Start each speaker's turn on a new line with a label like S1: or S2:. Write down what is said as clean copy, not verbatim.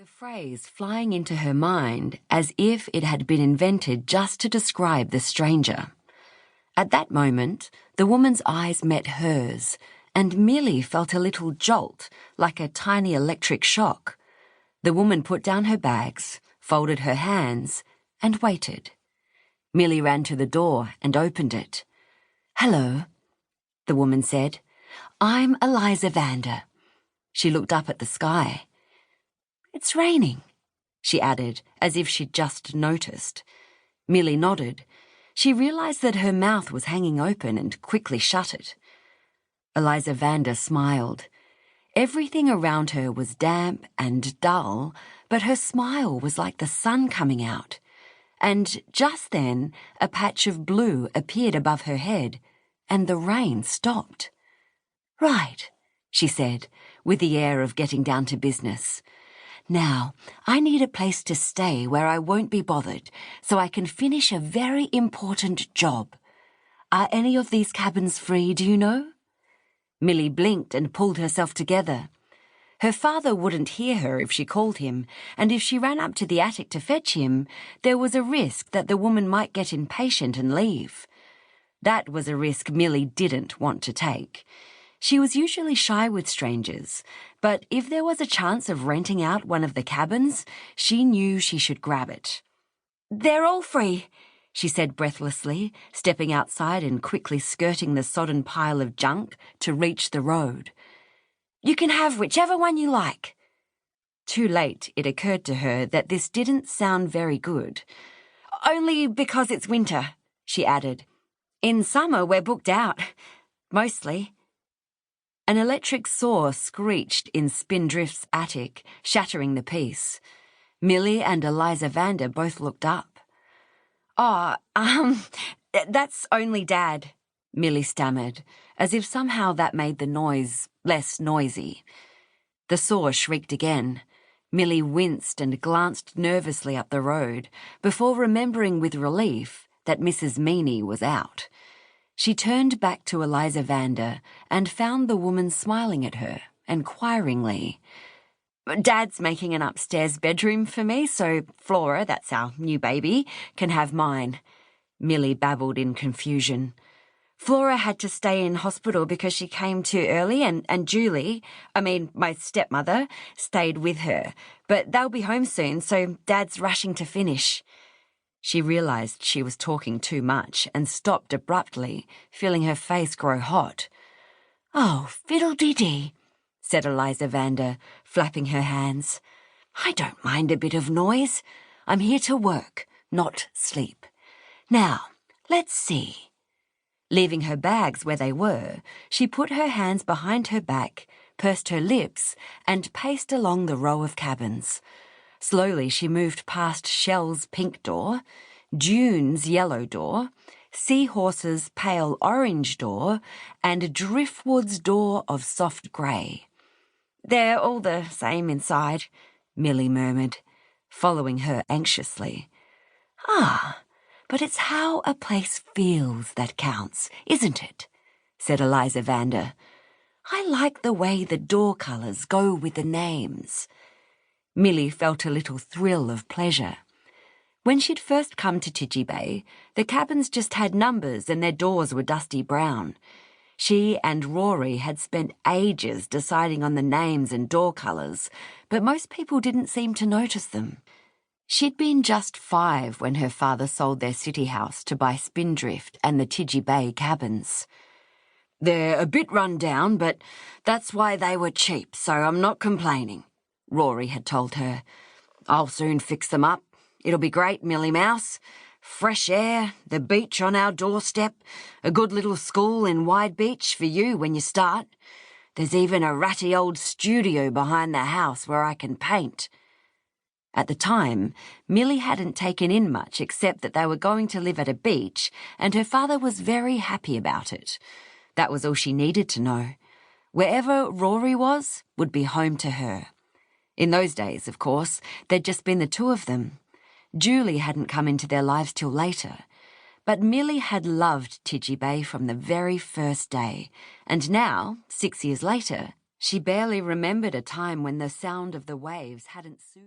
S1: phrase flying into her mind as if it had been invented just to describe the stranger. At that moment, the woman's eyes met hers, and Milly felt a little jolt, like a tiny electric shock. The woman put down her bags, folded her hands, and waited. Milly ran to the door and opened it. "Hello," the woman said. "I'm Eliza Vanda." She looked up at the sky. "It's raining," she added, as if she'd just noticed. Milly nodded. She realised that her mouth was hanging open and quickly shut it. Eliza Vanda smiled. Everything around her was damp and dull, but her smile was like the sun coming out. And just then, a patch of blue appeared above her head, and the rain stopped. "Right," she said, with the air of getting down to business. "Now, I need a place to stay where I won't be bothered, so I can finish a very important job. Are any of these cabins free, do you know?" Milly blinked and pulled herself together. Her father wouldn't hear her if she called him, and if she ran up to the attic to fetch him, there was a risk that the woman might get impatient and leave. That was a risk Milly didn't want to take. She was usually shy with strangers, but if there was a chance of renting out one of the cabins, she knew she should grab it. "They're all free," she said breathlessly, stepping outside and quickly skirting the sodden pile of junk to reach the road. "You can have whichever one you like." Too late, it occurred to her that this didn't sound very good. "Only because it's winter," she added. "In summer, we're booked out. Mostly." An electric saw screeched in Spindrift's attic, shattering the peace. Milly and Eliza Vanda both looked up. "Oh, that's only Dad," Milly stammered, as if somehow that made the noise less noisy. The saw shrieked again. Milly winced and glanced nervously up the road, before remembering with relief that Mrs. Meany was out. She turned back to Eliza Vanda and found the woman smiling at her, enquiringly. "Dad's making an upstairs bedroom for me, so Flora, that's our new baby, can have mine," Milly babbled in confusion. "Flora had to stay in hospital because she came too early, and Julie, my stepmother, stayed with her. But they'll be home soon, so Dad's rushing to finish." She realised she was talking too much and stopped abruptly, feeling her face grow hot. "Oh, fiddle-dee-dee," said Eliza Vanda, flapping her hands. "I don't mind a bit of noise. I'm here to work, not sleep. Now, let's see." Leaving her bags where they were, she put her hands behind her back, pursed her lips, and paced along the row of cabins. Slowly she moved past Shell's pink door, June's yellow door, Seahorse's pale orange door, and Driftwood's door of soft grey. "They're all the same inside," Milly murmured, following her anxiously. "Ah, but it's how a place feels that counts, isn't it?" said Eliza Vanda. "I like the way the door colours go with the names." Milly felt a little thrill of pleasure. When she'd first come to Tidgy Bay, the cabins just had numbers and their doors were dusty brown. She and Rory had spent ages deciding on the names and door colours, but most people didn't seem to notice them. She'd been just 5 when her father sold their city house to buy Spindrift and the Tidgy Bay cabins. "They're a bit run down, but that's why they were cheap, so I'm not complaining," Rory had told her. "I'll soon fix them up. It'll be great, Milly Mouse. Fresh air, the beach on our doorstep, a good little school in Wide Beach for you when you start. There's even a ratty old studio behind the house where I can paint." At the time, Milly hadn't taken in much except that they were going to live at a beach, and her father was very happy about it. That was all she needed to know. Wherever Rory was would be home to her. In those days, of course, there'd just been the two of them. Julie hadn't come into their lives till later. But Milly had loved Tidgy Bay from the very first day, and now, 6 years later, she barely remembered a time when the sound of the waves hadn't soothed